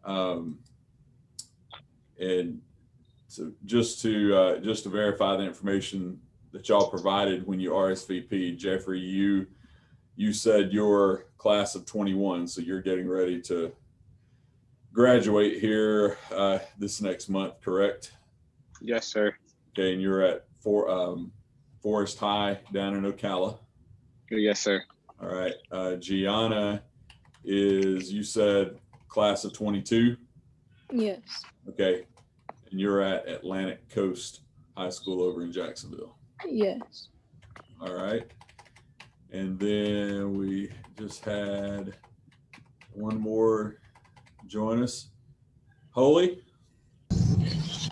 And so just to verify the information that y'all provided when you RSVP, Jeffrey, you said your class of 21, so you're getting ready to graduate here this next month, correct? Yes, sir. Okay, and you're at Forest High down in Ocala. Yes, sir. All right. Gianna is, you said, class of 22? Yes. Okay. And you're at Atlantic Coast High School over in Jacksonville. Yes. All right. And then we just had one more join us. Holy?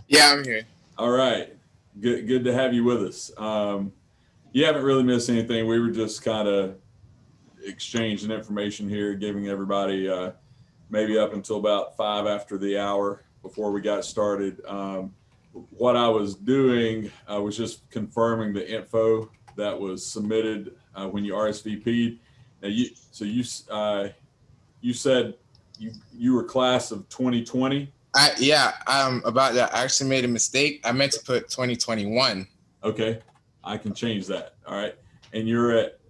Yeah, I'm here. All right. Good to have you with us. You haven't really missed anything. We were just kind of exchanging information here, giving everybody maybe up until about 5 after the hour before we got started. What I was doing, I was just confirming the info that was submitted when you RSVP'd. Now you said you were class of 2020. About that. I actually made a mistake. I meant to put 2021. Okay, I can change that. All right, and you're at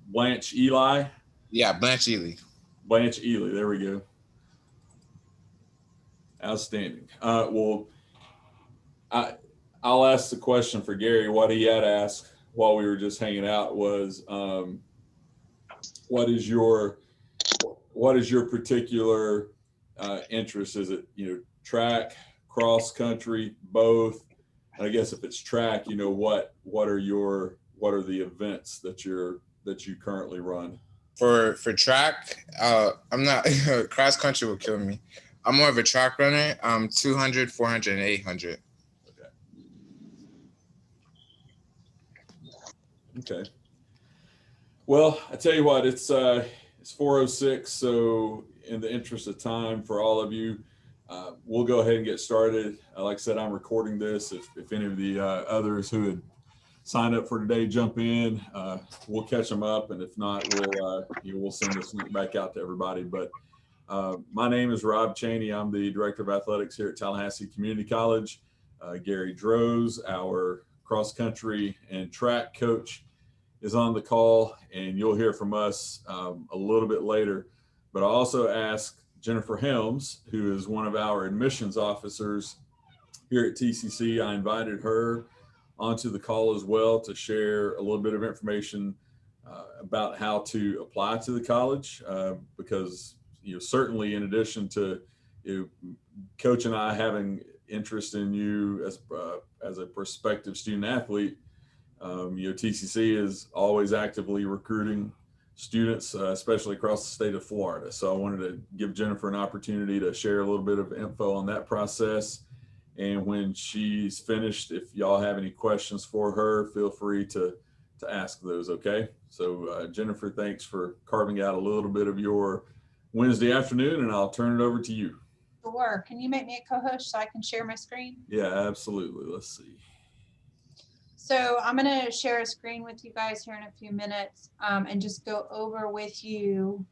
Blanche Ely. Yeah, Blanche Ely. Blanche Ely. There we go. Outstanding. Well, I'll ask the question for Gary. What he had asked while we were just hanging out was, what is your particular interest? Is it, track, cross country, both? I guess if it's track, what are the events that you currently run? For track, I'm not cross country will kill me. I'm more of a track runner. 200, 400, and 800. Okay. Well, I tell you what, it's 4:06. So in the interest of time for all of you, we'll go ahead and get started. Like I said, I'm recording this. If any of the others who had signed up for today jump in, we'll catch them up. And if not, we'll send this link back out to everybody. But my name is Rob Chaney. I'm the Director of Athletics here at Tallahassee Community College. Gary Droze, our cross country and track coach, is on the call, and you'll hear from us a little bit later. But I also asked Jennifer Helms, who is one of our admissions officers here at TCC. I invited her onto the call as well to share a little bit of information about how to apply to the college, because certainly in addition to Coach and I having interest in you as a prospective student athlete, TCC is always actively recruiting students, especially across the state of Florida. So I wanted to give Jennifer an opportunity to share a little bit of info on that process. And when she's finished, if y'all have any questions for her, feel free to ask those, okay? So Jennifer, thanks for carving out a little bit of your Wednesday afternoon, and I'll turn it over to you. Sure. Can you make me a co-host so I can share my screen? Yeah, absolutely. Let's see. So I'm going to share a screen with you guys here in a few minutes, and just go over with you.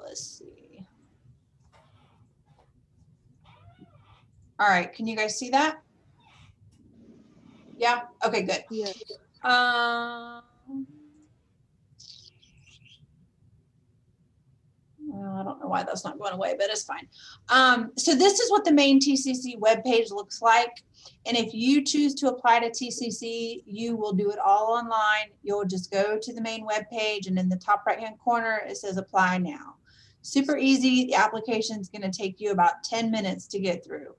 Let's see. All right. Can you guys see that? Yeah. Okay, good. Yeah. Well, I don't know why that's not going away, but it's fine. So this is what the main TCC webpage looks like. And if you choose to apply to TCC, you will do it all online. You'll just go to the main webpage, and in the top right-hand corner, it says apply now. Super easy. The application is going to take you about 10 minutes to get through.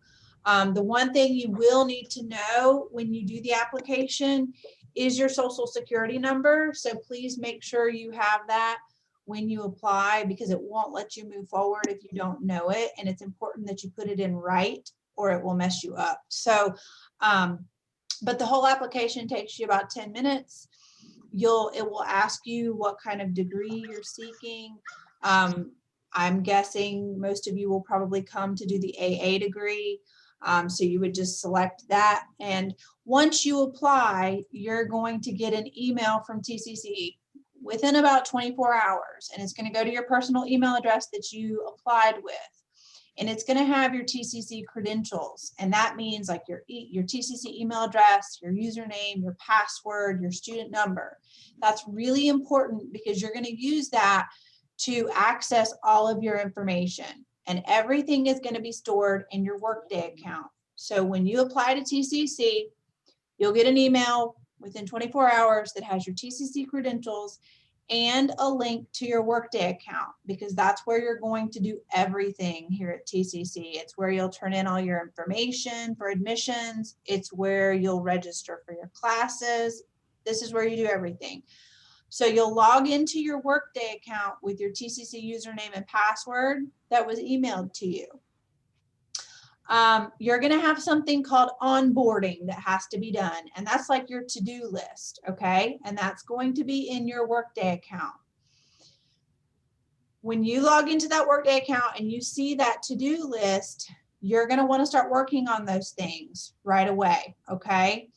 The one thing you will need to know when you do the application is your social security number. So please make sure you have that when you apply, because it won't let you move forward if you don't know it. And it's important that you put it in right, or it will mess you up. So, but the whole application takes you about 10 minutes. It will ask you what kind of degree you're seeking. I'm guessing most of you will probably come to do the AA degree. So you would just select that. And once you apply, you're going to get an email from TCC within about 24 hours, and it's going to go to your personal email address that you applied with. And it's going to have your TCC credentials. And that means like your TCC email address, your username, your password, your student number. That's really important because you're going to use that to access all of your information. And everything is going to be stored in your Workday account. So when you apply to TCC, you'll get an email within 24 hours that has your TCC credentials and a link to your Workday account, because that's where you're going to do everything here at TCC. It's where you'll turn in all your information for admissions. It's where you'll register for your classes. This is where you do everything. So you'll log into your Workday account with your TCC username and password that was emailed to you. You're going to have something called onboarding that has to be done. And that's like your to-do list, okay? And that's going to be in your Workday account. When you log into that Workday account and you see that to-do list, you're going to want to start working on those things right away, okay?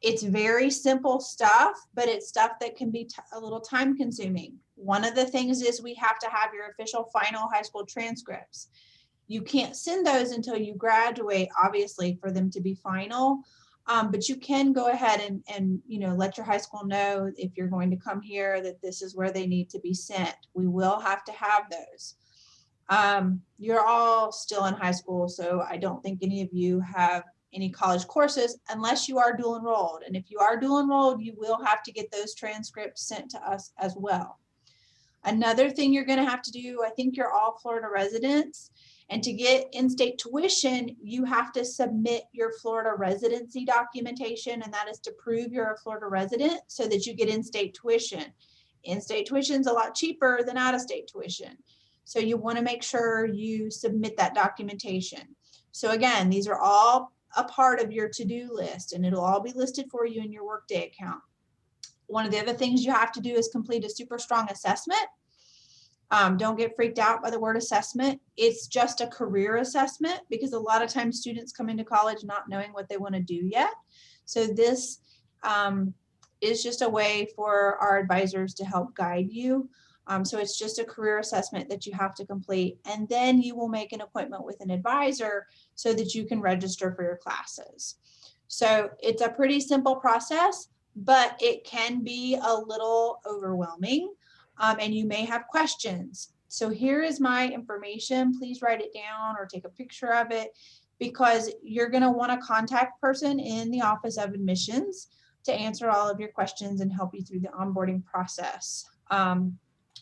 It's very simple stuff, but it's stuff that can be a little time consuming. One of the things is we have to have your official final high school transcripts. You can't send those until you graduate, obviously, for them to be final. But you can go ahead and let your high school know if you're going to come here that this is where they need to be sent. We will have to have those. You're all still in high school, so I don't think any of you have any college courses unless you are dual enrolled. And if you are dual enrolled, you will have to get those transcripts sent to us as well. Another thing you're going to have to do, I think you're all Florida residents, and to get in-state tuition, you have to submit your Florida residency documentation, and that is to prove you're a Florida resident so that you get in-state tuition. In-state tuition is a lot cheaper than out-of-state tuition. So you want to make sure you submit that documentation. So again, these are all a part of your to-do list, and it'll all be listed for you in your Workday account. One of the other things you have to do is complete a super strong assessment. Don't get freaked out by the word assessment. It's just a career assessment, because a lot of times students come into college not knowing what they want to do yet. So this is just a way for our advisors to help guide you. So it's just a career assessment that you have to complete, and then you will make an appointment with an advisor so that you can register for your classes. So it's a pretty simple process, but it can be a little overwhelming. And you may have questions. So here is my information. Please write it down or take a picture of it, because you're going to want a contact person in the Office of Admissions to answer all of your questions and help you through the onboarding process.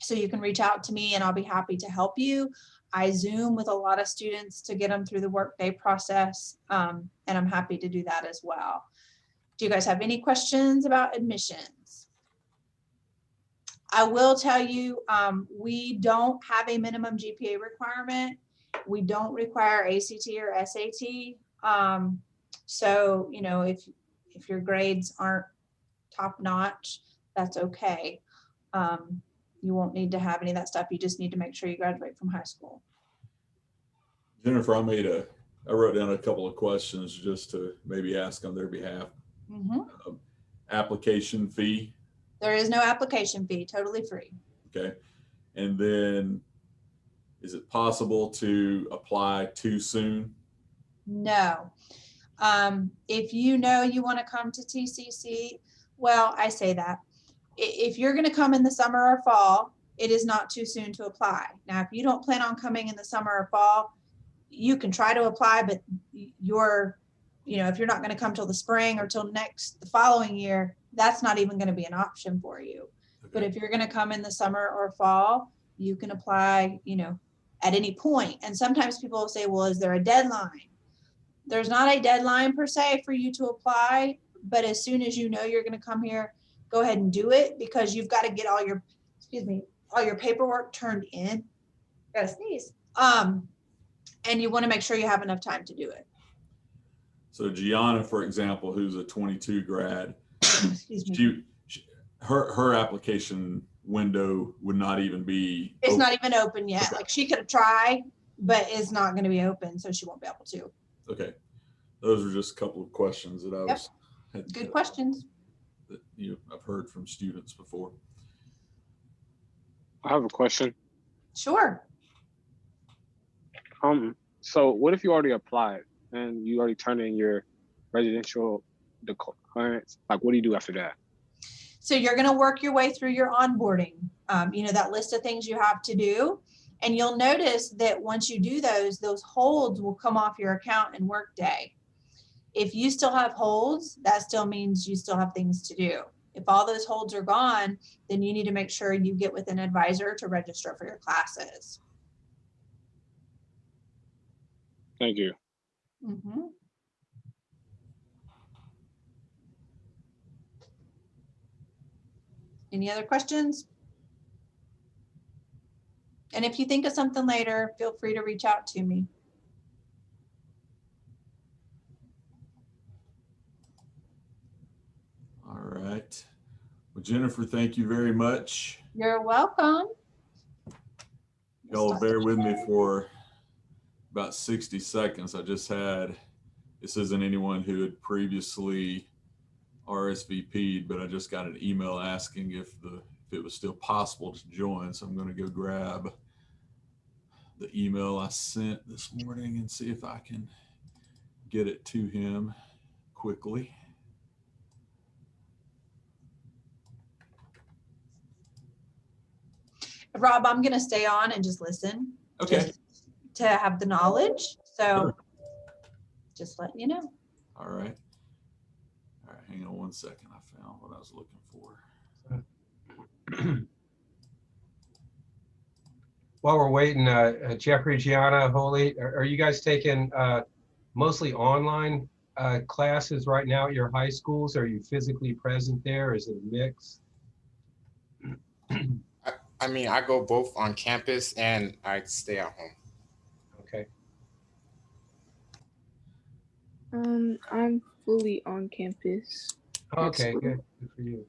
So you can reach out to me and I'll be happy to help you. I Zoom with a lot of students to get them through the Workday process, and I'm happy to do that as well. Do you guys have any questions about admissions? I will tell you, we don't have a minimum GPA requirement. We don't require ACT or SAT. So, if your grades aren't top notch, that's okay. You won't need to have any of that stuff. You just need to make sure you graduate from high school. Jennifer, I wrote down a couple of questions just to maybe ask on their behalf. Mm-hmm. Application fee. There is no application fee, totally free. Okay. And then is it possible to apply too soon? No. If you know you want to come to TCC, well, I say that. If you're going to come in the summer or fall, it is not too soon to apply. Now, if you don't plan on coming in the summer or fall, you can try to apply, but if you're not going to come till the spring or till the following year, that's not even going to be an option for you. Okay. But if you're going to come in the summer or fall, you can apply, at any point. And sometimes people will say, well, is there a deadline? There's not a deadline per se for you to apply, but as soon as you know you're going to come here, go ahead and do it, because you've got to get all your paperwork turned in. Gotta sneeze. And you want to make sure you have enough time to do it. So Gianna, for example, who's a 22 grad, excuse me. Her application window would not even be It's open. Not even open yet. Okay. Like, she could try, but it's not going to be open, so she won't be able to. Okay. Those are just a couple of questions that Good questions. That I've heard from students before. I have a question. Sure. So what if you already applied and you already turned in your residential declarants? Like, what do you do after that? So you're going to work your way through your onboarding, that list of things you have to do. And you'll notice that once you do those holds will come off your account in Workday. If you still have holds, that still means you still have things to do. If all those holds are gone, then you need to make sure you get with an advisor to register for your classes. Thank you. Mm-hmm. Any other questions? And if you think of something later, feel free to reach out to me. All right. Well, Jennifer, thank you very much. You're welcome. Y'all bear with me for about 60 seconds. I just had, this isn't anyone who had previously RSVP'd, but I just got an email asking if it was still possible to join. So I'm going to go grab the email I sent this morning and see if I can get it to him quickly. Rob, I'm going to stay on and just listen. Okay. Just to have the knowledge. So Sure. Just letting you know. All right. All right. Hang on one second. I found what I was looking for. While we're waiting, Jeffrey, Gianna, Holy, are you guys taking mostly online classes right now at your high schools? Are you physically present there? Is it a mix? I mean, I go both on campus and I stay at home. Okay. I'm fully on campus. Okay, good. Good for you.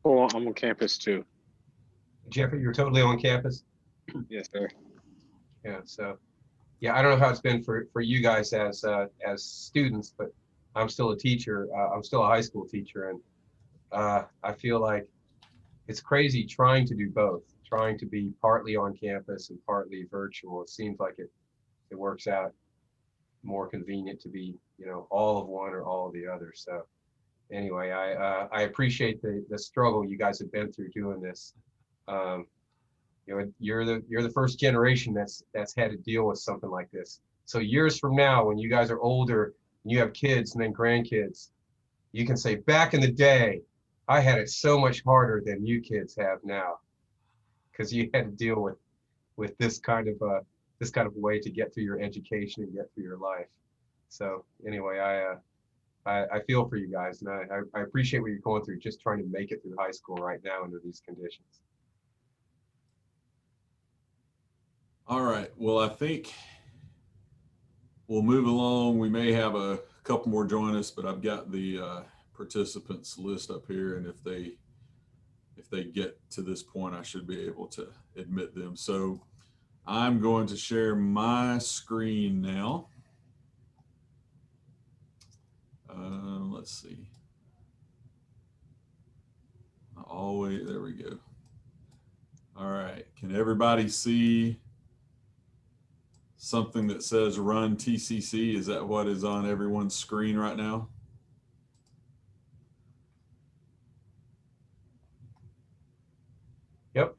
Oh, I'm on campus too. Jeffrey, you're totally on campus? Yes, sir. Yeah, so, yeah, I don't know how it's been for you guys as students, but I'm still a teacher. I'm still a high school teacher, and I feel like it's crazy trying to do both, trying to be partly on campus and partly virtual. It seems like it works out more convenient to be, all of one or all of the other. So anyway, I appreciate the struggle you guys have been through doing this. You're the first generation that's had to deal with something like this. So years from now, when you guys are older and you have kids and then grandkids, you can say, back in the day, I had it so much harder than you kids have now, because you had to deal with this kind of way to get through your education and get through your life. So anyway, I feel for you guys, and I appreciate what you're going through, just trying to make it through high school right now under these conditions. All right. Well, I think we'll move along. We may have a couple more join us, but I've got the participants list up here, and if they get to this point, I should be able to admit them. So I'm going to share my screen now. Let's see. Always, there we go. All right. Can everybody see something that says run TCC? Is that what is on everyone's screen right now? Yep.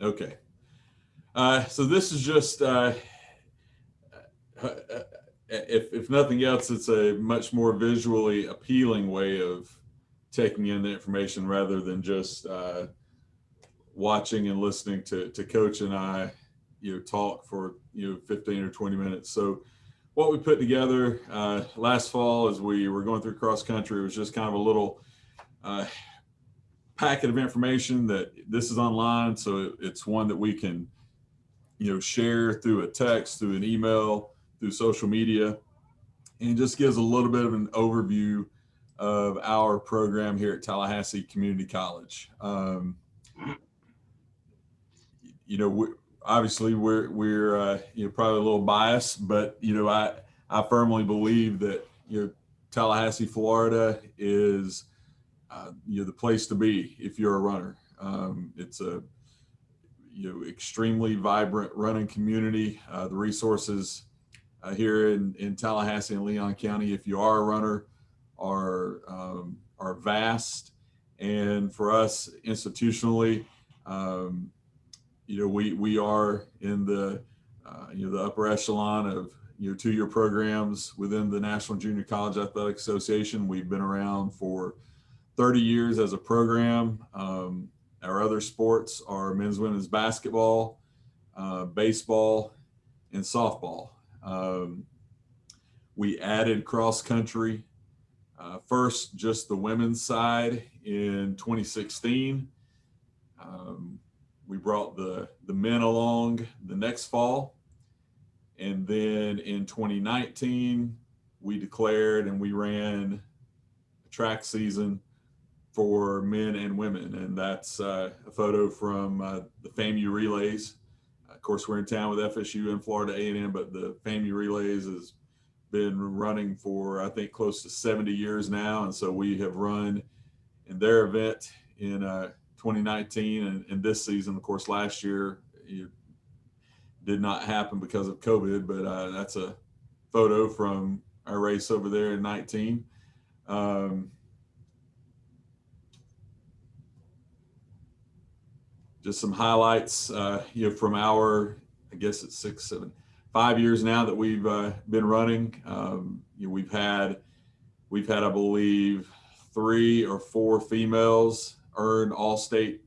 Okay. So this is just, if nothing else, it's a much more visually appealing way of taking in the information rather than just watching and listening to Coach and I, talk for 15 or 20 minutes. So what we put together last fall as we were going through cross country was just kind of a little packet of information that this is online. So it's one that we can, share through a text, through an email, through social media, and it just gives a little bit of an overview of our program here at Tallahassee Community College. Obviously we're probably a little biased, but I firmly believe that Tallahassee, Florida is the place to be if you're a runner. It's a extremely vibrant running community. The resources here in Tallahassee and Leon County, if you are a runner, are vast. And for us institutionally, we are in the the upper echelon of 2-year programs within the National Junior College Athletic Association. We've been around for 30 years as a program. Our other sports are men's, women's basketball, baseball, and softball. We added cross country, first just the women's side in 2016. We brought the men along the next fall. And then in 2019, we declared and we ran a track season for men and women. And that's a photo from the FAMU Relays. Of course, we're in town with FSU and Florida A&M, but the FAMU Relays has been running for, I think, close to 70 years now. And so we have run in their event in 2019 and this season. Of course, last year it did not happen because of COVID, but that's a photo from our race over there in 19. Just some highlights, from our, I guess it's 5 years now that we've been running. We've had, I believe, 3 or 4 females earn all-state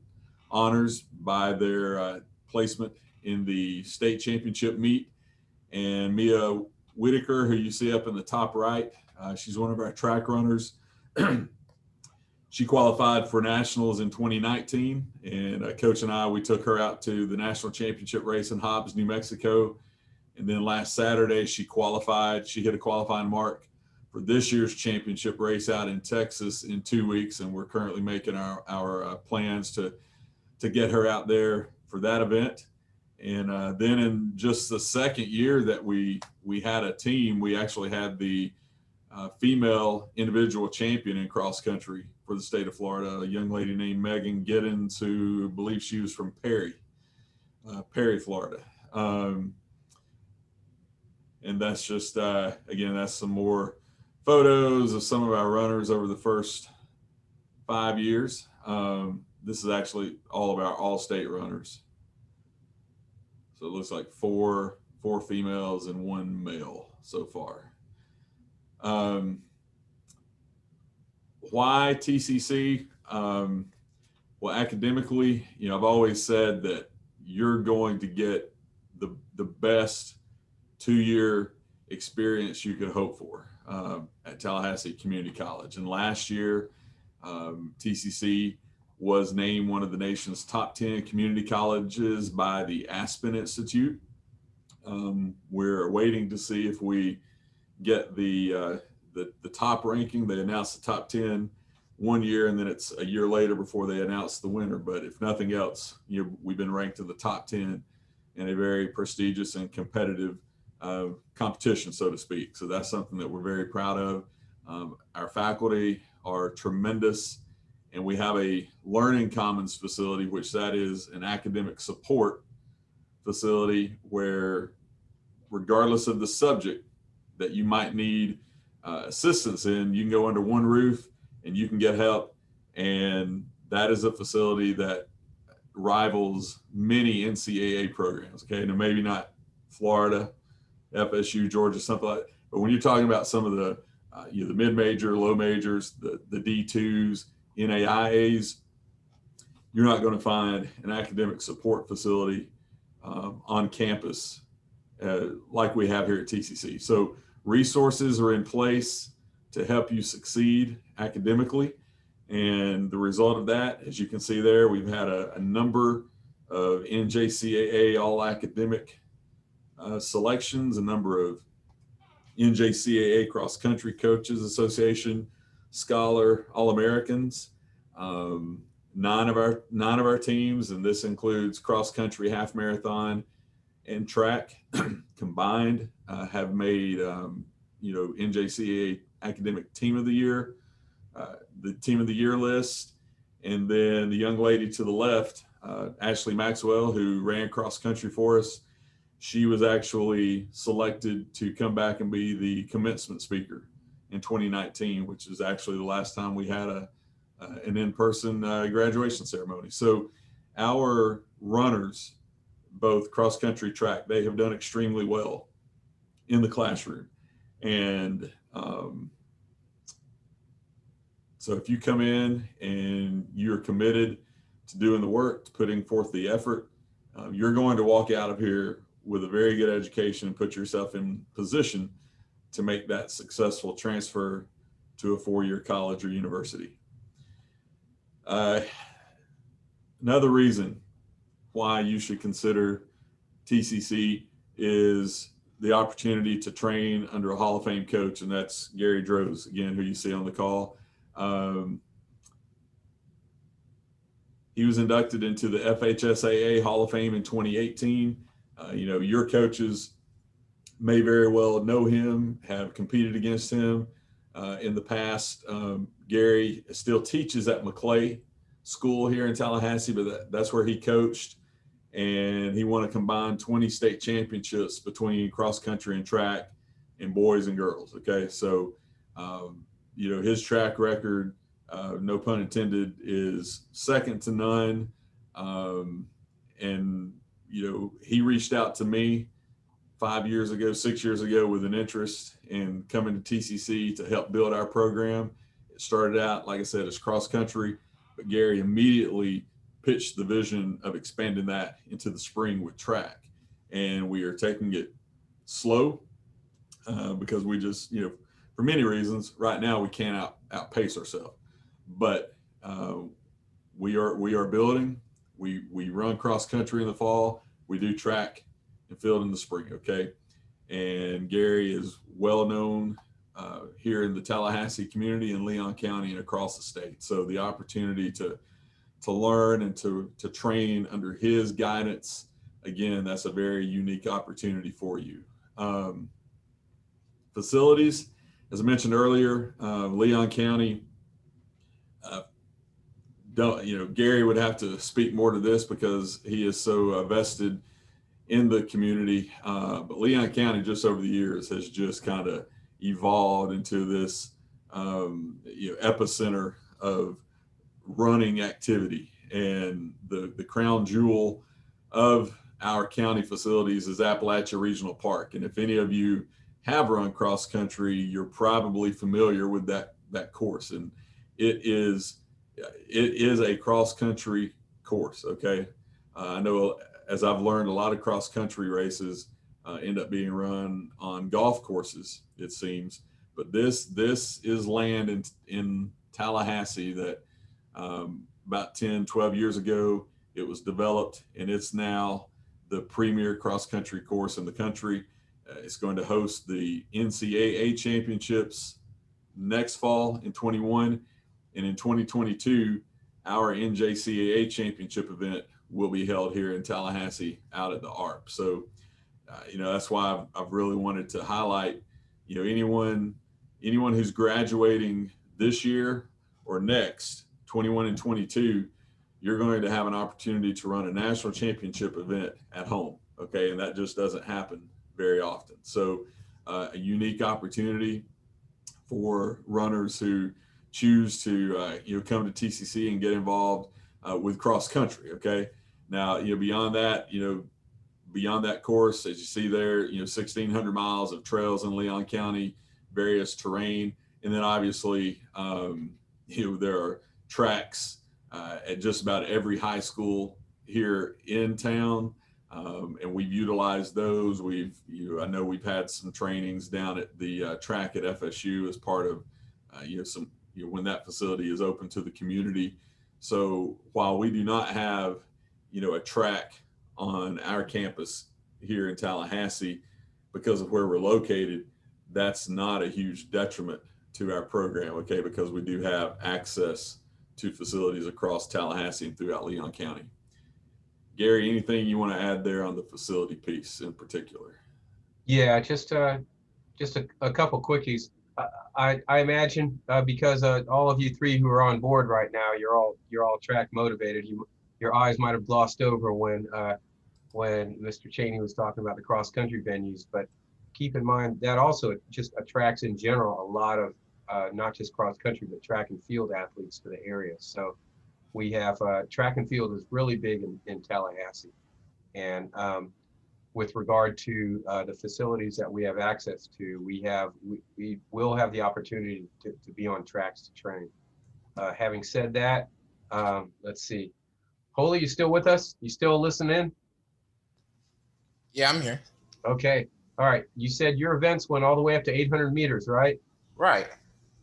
honors by their placement in the state championship meet. And Mia Weideker, who you see up in the top right, she's one of our track runners. She qualified for nationals in 2019, and Coach and I, we took her out to the national championship race in Hobbs, New Mexico. And then last Saturday, she qualified. She hit a qualifying mark for this year's championship race out in Texas in 2 weeks. And we're currently making our plans to get her out there for that event. And then in just the second year that we had a team, we actually had the female individual champion in cross country for the state of Florida, a young lady named Megan Giddens, who I believe she was from Perry, Florida. And that's just, again, that's some more photos of some of our runners over the first 5 years. This is actually all of our all-state runners. So it looks like four females and 1 male so far. Why TCC? Well, academically, I've always said that you're going to get the best 2-year experience you could hope for at Tallahassee Community College. And last year, TCC was named one of the nation's top 10 community colleges by the Aspen Institute. We're waiting to see if we get the top ranking. They announced the top 10 1 year, and then it's a year later before they announce the winner. But if nothing else, we've been ranked in the top 10 in a very prestigious and competitive competition, so to speak. So that's something that we're very proud of. Our faculty are tremendous, and we have a learning commons facility, which that is an academic support facility where, regardless of the subject that you might need assistance in, you can go under one roof and you can get help. And that is a facility that rivals many NCAA programs. Okay, now maybe not Florida, FSU, Georgia, something like that. But when you're talking about some of the the mid-major, low majors, the D2s, NAIAs, you're not going to find an academic support facility on campus like we have here at TCC. So resources are in place to help you succeed academically. And the result of that, as you can see there, we've had a number of NJCAA all academic selections, a number of NJCAA Cross Country Coaches Association Scholar All-Americans. 9 of our teams, and this includes cross country, half marathon, and track combined, have made NJCAA Academic Team of the Year, the Team of the Year list. And then the young lady to the left, Ashley Maxwell, who ran cross country for us, she was actually selected to come back and be the commencement speaker in 2019, which is actually the last time we had an in-person graduation ceremony. So our runners, both cross country, track, they have done extremely well in the classroom. And so if you come in and you're committed to doing the work, to putting forth the effort, you're going to walk out of here with a very good education and put yourself in position to make that successful transfer to a 4-year college or university. Another reason why you should consider TCC is the opportunity to train under a Hall of Fame coach, and that's Gary Droze, again, who you see on the call. He was inducted into the FHSAA Hall of Fame in 2018. Your coaches may very well know him, have competed against him in the past. Gary still teaches at McClay School here in Tallahassee, but that's where he coached. And he won a combined 20 state championships between cross country and track in boys and girls. Okay. So, his track record, no pun intended, is second to none. He reached out to me 6 years ago with an interest in coming to TCC to help build our program. It started out, like I said, as cross country, but Gary immediately pitched the vision of expanding that into the spring with track. And we are taking it slow because we just, for many reasons, right now we can't outpace ourselves. But we are building. We run cross country in the fall. We do track and field in the spring. Okay, and Gary is well known here in the Tallahassee community, in Leon County, and across the state. So the opportunity to learn and to train under his guidance, again, that's a very unique opportunity for you. Facilities, as I mentioned earlier, Leon County. Gary would have to speak more to this because he is so vested in the community. But Leon County, just over the years, has just kind of evolved into this epicenter of running activity. And the crown jewel of our county facilities is Appalachia Regional Park. And if any of you have run cross country, you're probably familiar with that course. And it is a cross country course. Okay. I know, as I've learned, a lot of cross country races end up being run on golf courses, it seems. But this is land in Tallahassee that about 10, 12 years ago, it was developed, and it's now the premier cross country course in the country. It's going to host the NCAA championships next fall in 21. And in 2022, our NJCAA championship event will be held here in Tallahassee out at the ARP. So, that's why I've really wanted to highlight, anyone who's graduating this year or next, 21 and 22, you're going to have an opportunity to run a national championship event at home. Okay. And that just doesn't happen very often. So a unique opportunity for runners who choose to, come to TCC and get involved with cross country. Okay. Now, beyond that course, as you see there, 1,600 miles of trails in Leon County, various terrain. And then obviously, there are tracks at just about every high school here in town. And we've utilized those. I know we've had some trainings down at the track at FSU as part of, when that facility is open to the community. So while we do not have, a track on our campus here in Tallahassee because of where we're located, that's not a huge detriment to our program, okay, because we do have access to facilities across Tallahassee and throughout Leon County. Gary, anything you want to add there on the facility piece in particular? Yeah, just a couple quickies. I imagine because all of you three who are on board right now, you're all track motivated. Your eyes might have glossed over when Mr. Chaney was talking about the cross country venues, but keep in mind that also just attracts in general a lot of not just cross country but track and field athletes to the area. So we have track and field is really big in Tallahassee, and with regard to the facilities that we have access to, we will have the opportunity to be on tracks to train. Having said that, let's see. Holy, you still with us? You still listening? Yeah, I'm here. Okay. All right. You said your events went all the way up to 800 meters, right? Right.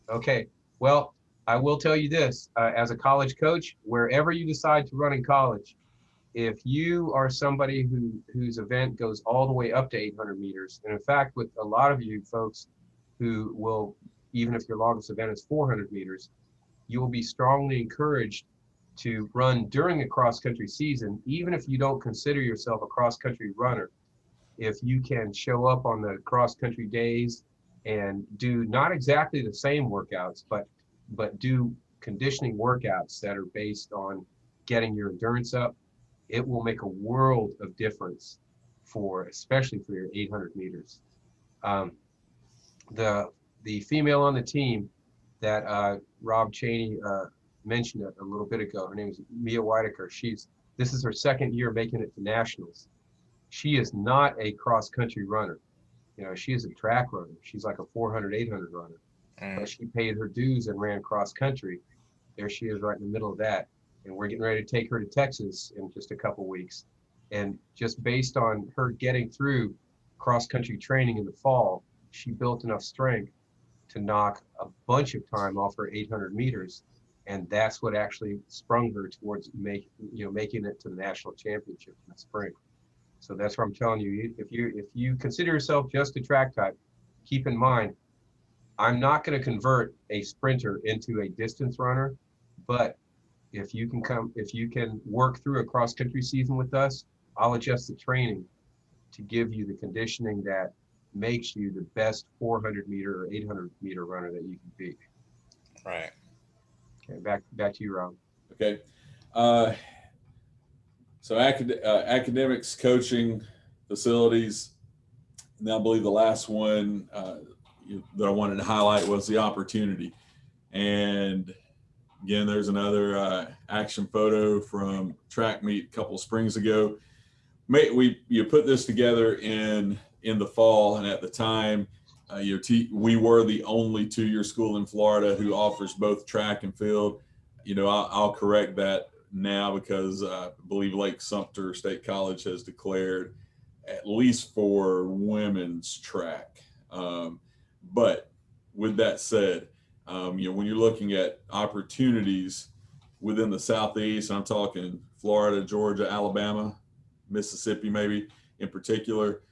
Okay. Well, I will tell you this, as a college coach, wherever you decide to run in college, if you are somebody whose event goes all the way up to 800 meters, and in fact, with a lot of you folks who will, even if your longest event is 400 meters, you will be strongly encouraged to run during a cross-country season, even if you don't consider yourself a cross-country runner. If you can show up on the cross-country days and do not exactly the same workouts, but do conditioning workouts that are based on getting your endurance up, it will make a world of difference especially for your 800 meters. The female on the team that Rob Chaney mentioned a little bit ago, her name is Mia Weideker. This is her second year making it to nationals. She is not a cross-country runner. You know, she is a track runner. She's like a 400, 800 runner. But she paid her dues and ran cross-country. There she is right in the middle of that. And we're getting ready to take her to Texas in just a couple weeks. And just based on her getting through cross-country training in the fall, she built enough strength to knock a bunch of time off her 800 meters. And that's what actually sprung her towards making it to the national championship in the spring. So that's what I'm telling you. If you consider yourself just a track type, keep in mind, I'm not going to convert a sprinter into a distance runner, but if you can work through a cross-country season with us, I'll adjust the training to give you the conditioning that makes you the best 400 meter or 800 meter runner that you can be. Right. Okay, back to you, Rob. Okay. So academics, coaching, facilities, and I believe the last one that I wanted to highlight was the opportunity. And again, there's another action photo from track meet a couple of springs ago. You put this together in the fall, and at the time, we were the only two-year school in Florida who offers both track and field. I'll correct that now because I believe Lake Sumter State College has declared at least for women's track. But with that said, when you're looking at opportunities within the Southeast, I'm talking Florida, Georgia, Alabama, Mississippi, maybe in particular,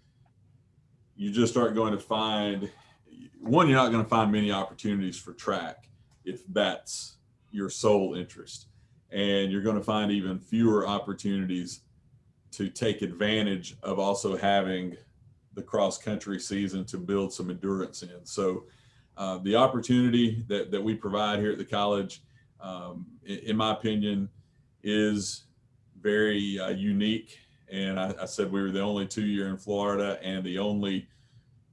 you just aren't going to find, you're not going to find many opportunities for track if that's your sole interest. And you're going to find even fewer opportunities to take advantage of also having the cross-country season to build some endurance in. So the opportunity that we provide here at the college, in my opinion, is very unique. And I said we were the only two-year in Florida and the only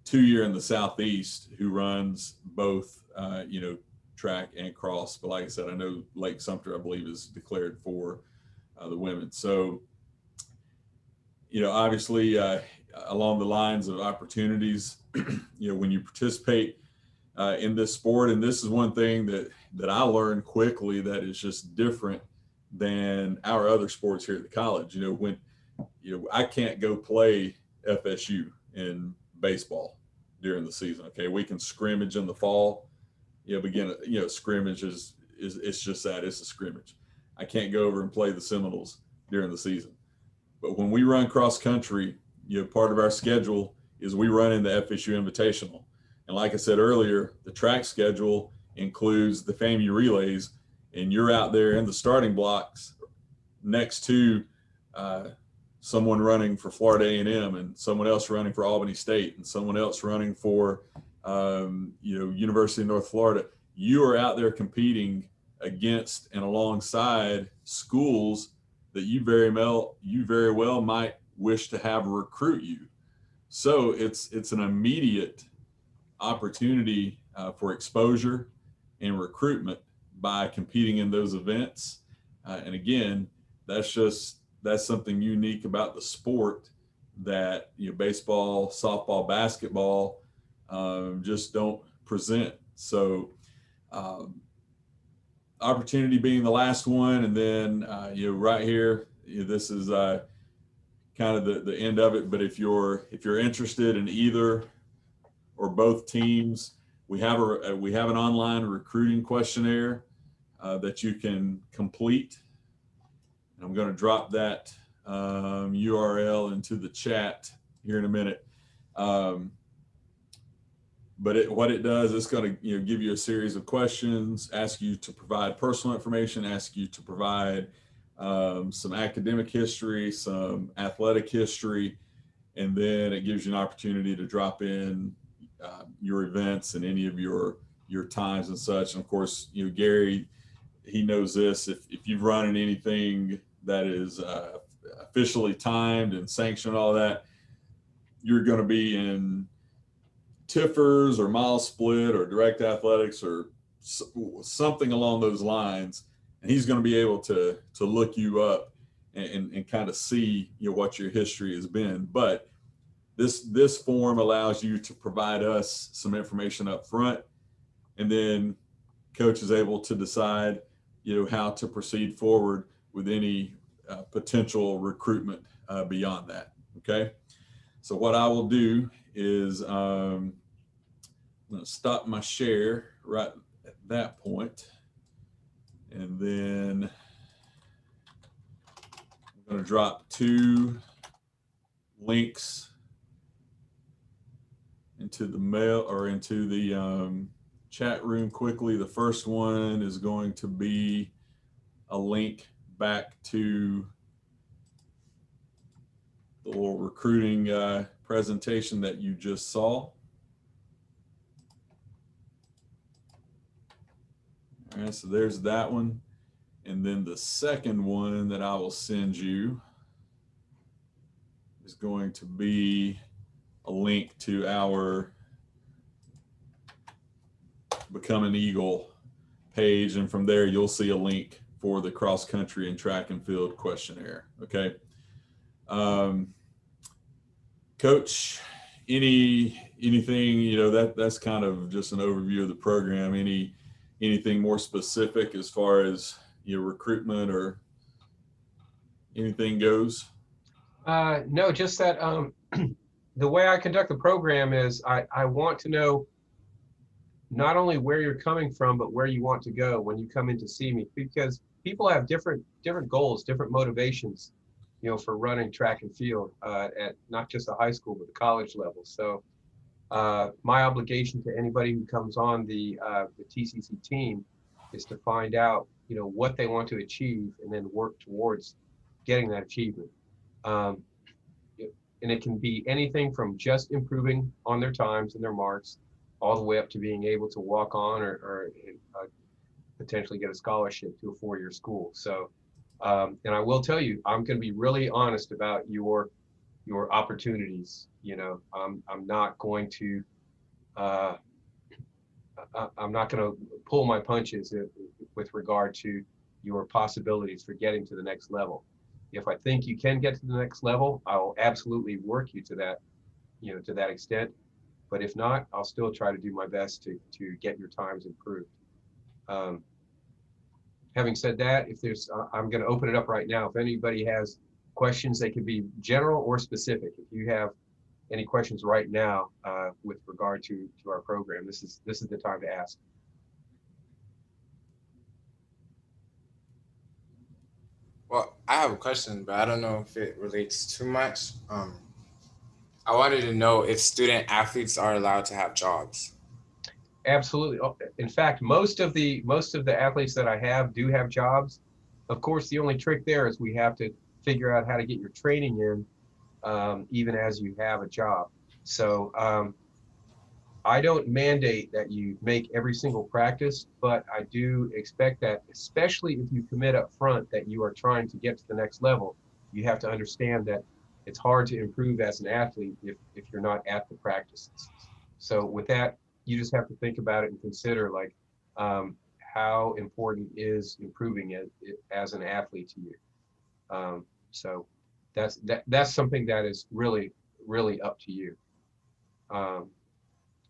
two-year in the Southeast who runs both, track and cross. But like I said, I know Lake Sumter, I believe, is declared for the women. So, obviously, along the lines of opportunities, when you participate in this sport, and this is one thing that I learned quickly that is just different than our other sports here at the college. When I can't go play FSU in baseball during the season. Okay, we can scrimmage in the fall. Scrimmage is it's just that, it's a scrimmage. I can't go over and play the Seminoles during the season. But when we run cross country, part of our schedule is we run in the FSU Invitational. And like I said earlier, the track schedule includes the FAMU relays, and you're out there in the starting blocks next to someone running for Florida A&M and someone else running for Albany State and someone else running for University of North Florida, you are out there competing against and alongside schools that you very well might wish to have recruit you. So it's an immediate opportunity for exposure and recruitment by competing in those events. And again, that's something unique about the sport that baseball, softball, basketball just don't present. So opportunity being the last one, and then right here, this is kind of the end of it. But if you're interested in either or both teams, we have an online recruiting questionnaire that you can complete. I'm going to drop that URL into the chat here in a minute. But what it does, it's going to give you a series of questions, ask you to provide personal information, ask you to provide some academic history, some athletic history, and then it gives you an opportunity to drop in your events and any of your times and such. And of course, Gary, he knows this. If you've run in anything that is officially timed and sanctioned, all that, you're going to be in TIFers or mile split or direct athletics or something along those lines, and he's going to be able to look you up and kind of see what your history has been. But this form allows you to provide us some information up front, and then coach is able to decide how to proceed forward with any potential recruitment beyond that. Okay, so what I will do is I'm going to stop my share right at that point, and then I'm going to drop 2 links into the mail or into the chat room quickly. The first one is going to be a link back to the little recruiting presentation that you just saw. All right, so there's that one. And then the second one that I will send you is going to be a link to our Become an Eagle page. And from there, you'll see a link for the cross country and track and field questionnaire. Okay. Coach, anything, that's kind of just an overview of the program. Anything more specific as far as recruitment or anything goes? No, just that the way I conduct the program is I want to know not only where you're coming from, but where you want to go when you come in to see me, because people have different goals, different motivations, for running track and field at not just the high school, but the college level. So my obligation to anybody who comes on the TCC team is to find out, what they want to achieve and then work towards getting that achievement. And it can be anything from just improving on their times and their marks all the way up to being able to walk on or potentially get a scholarship to a 4-year school. So, and I will tell you, I'm going to be really honest about your opportunities. I'm not going to pull my punches with regard to your possibilities for getting to the next level. If I think you can get to the next level, I will absolutely work you to that, to that extent. But if not, I'll still try to do my best to get your times improved. Having said that, if there's, I'm going to open it up right now. If anybody has questions, they could be general or specific. If you have any questions right now with regard to our program, this is the time to ask. Well, I have a question, but I don't know if it relates too much. I wanted to know if student athletes are allowed to have jobs. Absolutely. In fact, most of the athletes that I have do have jobs. Of course, the only trick there is we have to figure out how to get your training in even as you have a job. So I don't mandate that you make every single practice, but I do expect that, especially if you commit up front that you are trying to get to the next level, you have to understand that it's hard to improve as an athlete if you're not at the practices. So with that, you just have to think about it and consider like how important is improving it as an athlete to you. So that's something that is really, really up to you.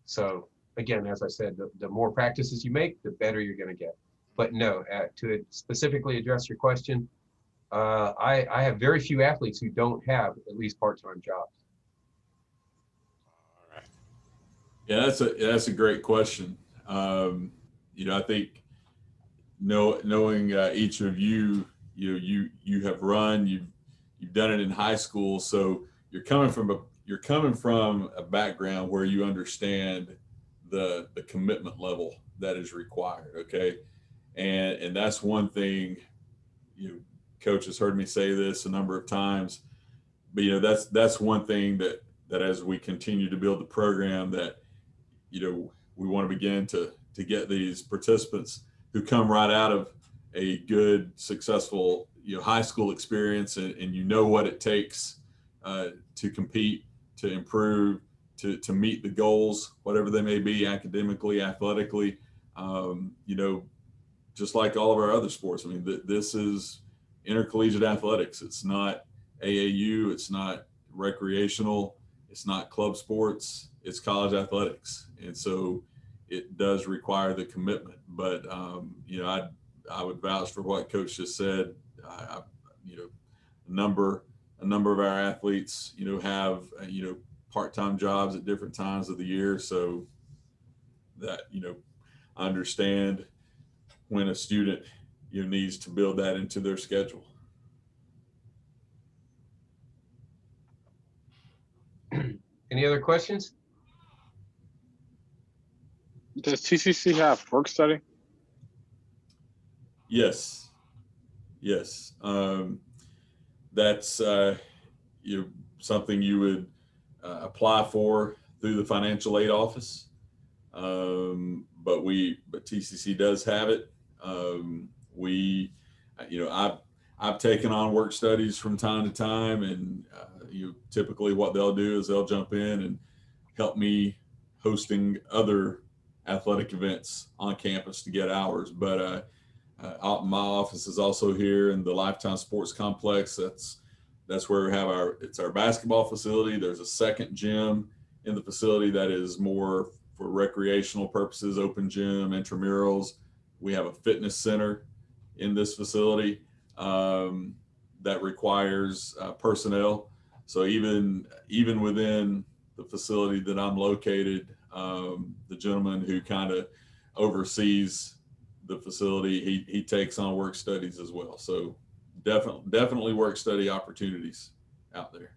So again, as I said, the more practices you make, the better you're going to get. But no, to specifically address your question, I have very few athletes who don't have at least part-time jobs. All right. Yeah, that's a great question. I think knowing each of you, you have run, you've done it in high school, so you're coming from a background where you understand the commitment level that is required. Okay, and that's one thing. Coach has heard me say this a number of times, but that's one thing that as we continue to build the program, that we want to begin to get these participants who come right out of a good, successful high school experience, and what it takes to compete, to improve, to meet the goals, whatever they may be, academically, athletically, just like all of our other sports. I mean, this is intercollegiate athletics. It's not AAU. It's not recreational. It's not club sports. It's college athletics. And so it does require the commitment. But, I would vouch for what Coach just said. A number of our athletes, have, part-time jobs at different times of the year. So that, I understand when a student needs to build that into their schedule. Any other questions? Does TCC have work study? Yes. That's something you would apply for through the financial aid office. But TCC does have it. I've taken on work studies from time to time, and typically what they'll do is they'll jump in and help me hosting other athletic events on campus to get hours. But my office is also here in the Lifetime Sports Complex. That's where we have our basketball facility. There's a second gym in the facility that is more for recreational purposes, open gym, intramurals. We have a fitness center in this facility that requires personnel. So even within the facility that I'm located, the gentleman who kind of oversees the facility, he takes on work studies as well. So definitely work study opportunities out there.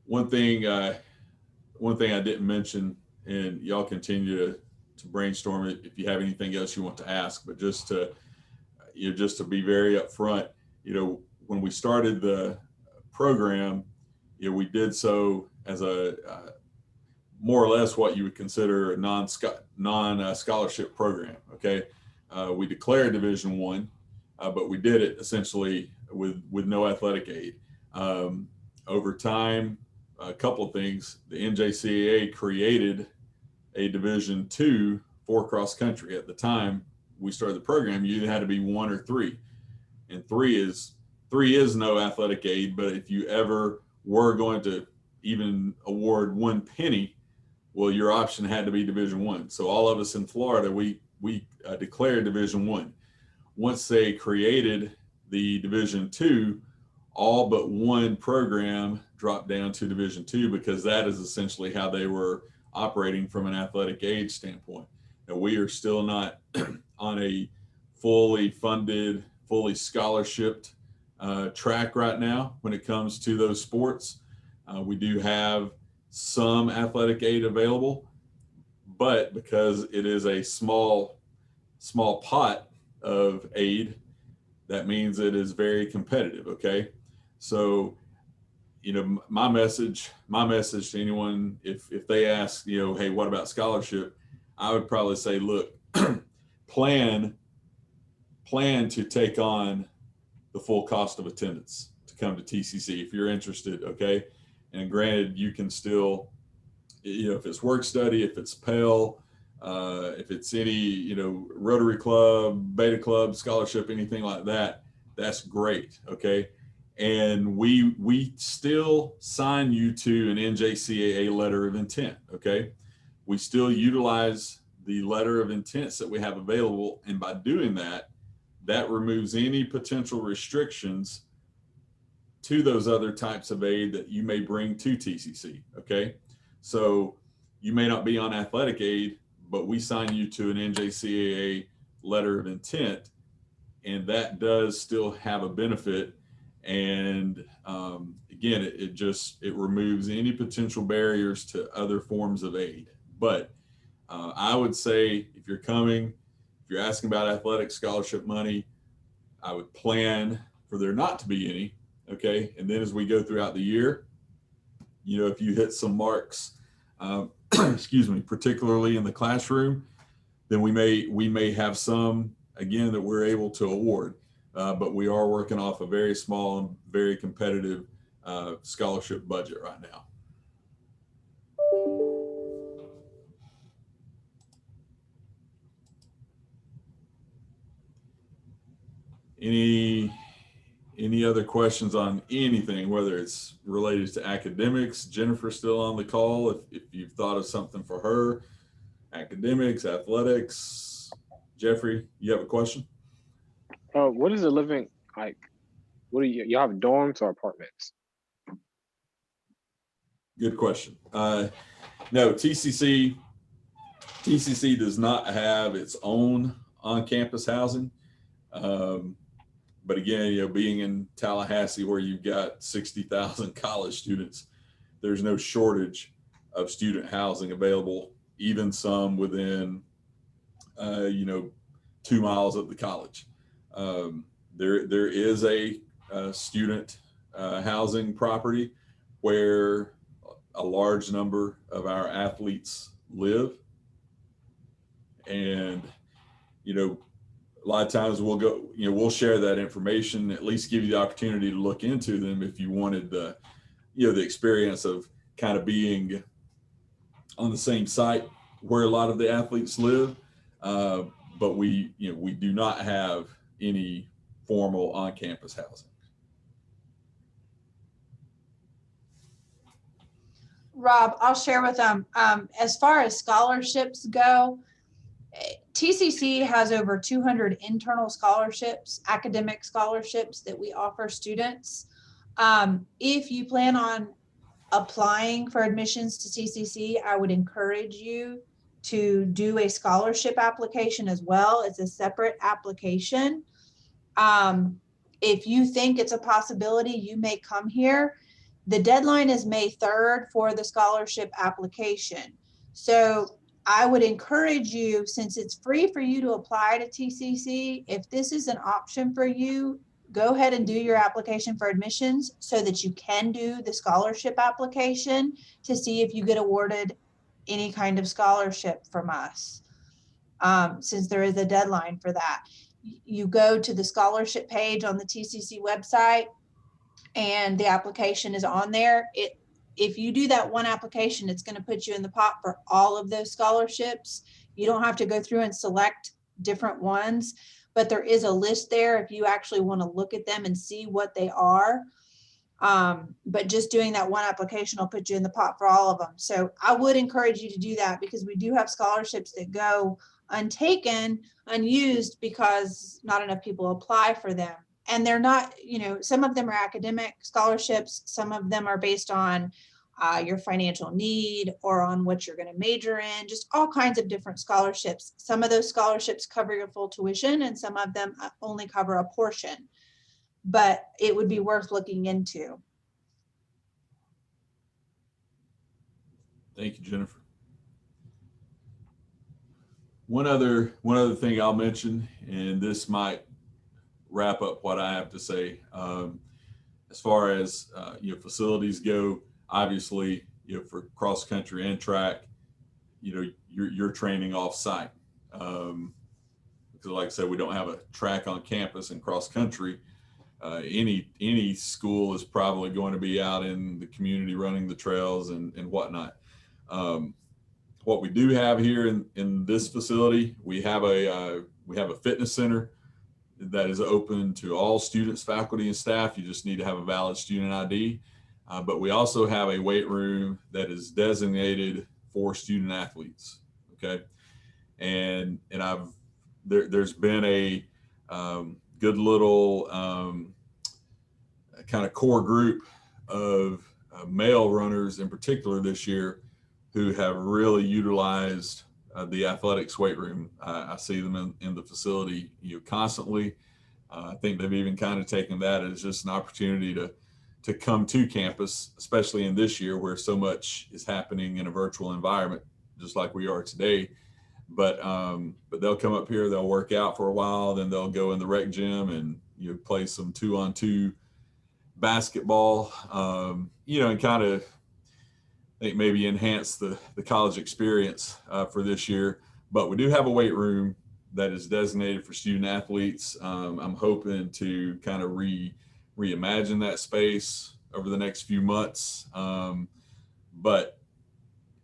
One thing I didn't mention, and y'all continue to brainstorm it if you have anything else you want to ask, but just to be very upfront, when we started the program, we did so as a more or less what you would consider a non-scholarship program. Okay, we declared Division I, but we did it essentially with no athletic aid. Over time, a couple of things. The NJCAA created a Division II for cross country. At the time we started the program, you either had to be 1 or 3, and 3 is no athletic aid. But if you ever were going to even award 1 penny, well, your option had to be Division I. So all of us in Florida, we declared Division I. Once they created the Division II, all but one program dropped down to Division II, because that is essentially how they were operating from an athletic aid standpoint. Now, we are still not on a fully funded, fully scholarshiped track right now when it comes to those sports. We do have some athletic aid available, but because it is a small pot of aid, that means it is very competitive. Okay. So, you know, my message to anyone, if they ask, you know, hey, what about scholarship? I would probably say, look, plan to take on the full cost of attendance to come to TCC if you're interested. Okay. And granted, you can still, you know, if it's work study, if it's Pell, if it's any, you know, Rotary Club, Beta Club, scholarship, anything like that, that's great. Okay. And we still sign you to an NJCAA letter of intent. Okay. We still utilize the letter of intents that we have available. And by doing that, that removes any potential restrictions to those other types of aid that you may bring to TCC. Okay. So you may not be on athletic aid, but we sign you to an NJCAA letter of intent, and that does still have a benefit. And again, it removes any potential barriers to other forms of aid. But I would say if you're coming, if you're asking about athletic scholarship money, I would plan for there not to be any. Okay. And then as we go throughout the year, you know, if you hit some marks, excuse me, particularly in the classroom, then we may have some, again, that we're able to award. But we are working off a very small and very competitive scholarship budget right now. Any other questions on anything, whether it's related to academics? Jennifer's still on the call. If you've thought of something for her, academics, athletics. Jeffrey, you have a question? What is the living like? What do you have dorms or apartments? Good question. No, TCC does not have its own on-campus housing. But again, you know, being in Tallahassee where you've got 60,000 college students, there's no shortage of student housing available, even some within, you know, 2 miles of the college. There is a student housing property where a large number of our athletes live. And, you know, a lot of times we'll go, you know, we'll share that information, at least give you the opportunity to look into them if you wanted the, you know, the experience of kind of being on the same site where a lot of the athletes live. But we do not have any formal on-campus housing. Rob, I'll share with them. As far as scholarships go, TCC has over 200 internal scholarships, academic scholarships that we offer students. If you plan on applying for admissions to TCC, I would encourage you to do a scholarship application as well. It's a separate application. If you think it's a possibility, you may come here. The deadline is May 3rd for the scholarship application. So I would encourage you, since it's free for you to apply to TCC, if this is an option for you, go ahead and do your application for admissions so that you can do the scholarship application to see if you get awarded any kind of scholarship from us. Since there is a deadline for that. You go to the scholarship page on the TCC website and the application is on there. If you do that one application, it's going to put you in the pot for all of those scholarships. You don't have to go through and select different ones, but there is a list there if you actually want to look at them and see what they are. But just doing that one application will put you in the pot for all of them. So I would encourage you to do that because we do have scholarships that go untaken, unused because not enough people apply for them. And they're not, you know, some of them are academic scholarships. Some of them are based on your financial need or on what you're going to major in, just all kinds of different scholarships. Some of those scholarships cover your full tuition and some of them only cover a portion, but it would be worth looking into. Thank you, Jennifer. One other thing I'll mention, and this might wrap up what I have to say. As far as facilities go, obviously, for cross country and track, you're training off site. Because like I said, we don't have a track on campus, and cross country. Any school is probably going to be out in the community running the trails and whatnot. What we do have here in this facility, we have a fitness center that is open to all students, faculty, and staff. You just need to have a valid student ID. But we also have a weight room that is designated for student athletes. Okay, and there's been a good little kind of core group of male runners in particular this year who have really utilized the athletics weight room. I see them in the facility constantly. I think they've even kind of taken that as just an opportunity to come to campus, especially in this year where so much is happening in a virtual environment, just like we are today. But they'll come up here, they'll work out for a while, then they'll go in the rec gym and play some 2-on-2 basketball, and kind of I think maybe enhance the college experience for this year. But we do have a weight room that is designated for student athletes. I'm hoping to kind of reimagine that space over the next few months. But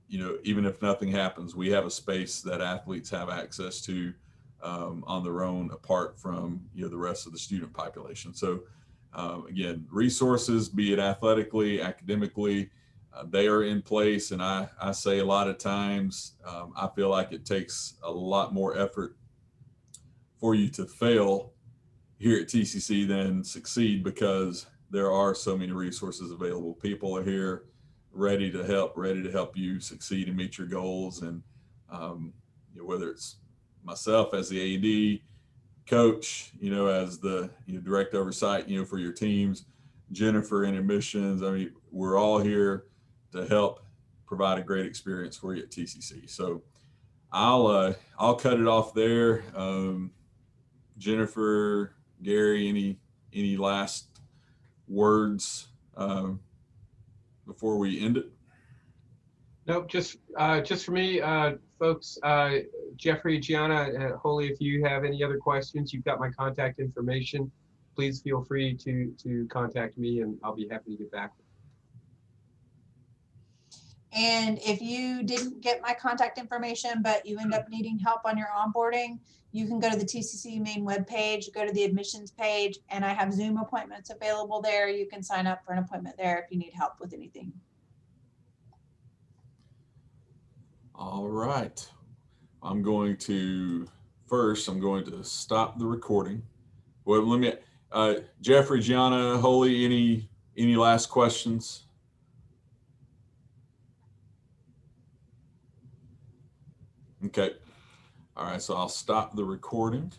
even if nothing happens, we have a space that athletes have access to on their own, apart from the rest of the student population. So again, resources, be it athletically, academically, they are in place. And I say a lot of times, I feel like it takes a lot more effort for you to fail here at TCC than succeed, because there are so many resources available. People are here ready to help you succeed and meet your goals. And whether it's myself as the AD, coach, as the direct oversight, for your teams, Jennifer in admissions, I mean, we're all here to help provide a great experience for you at TCC. So I'll cut it off there. Jennifer, Gary, any last words before we end it? Nope, just for me, folks, Jeffrey, Gianna, Holly, if you have any other questions, you've got my contact information. Please feel free to contact me, and I'll be happy to get back. And if you didn't get my contact information, but you end up needing help on your onboarding, you can go to the TCC main webpage, go to the admissions page, and I have Zoom appointments available there. You can sign up for an appointment there if you need help with anything. All right. I'm going to stop the recording. Well, let me, Jeffrey, Gianna, Holly, any last questions? Okay. All right. So I'll stop the recording.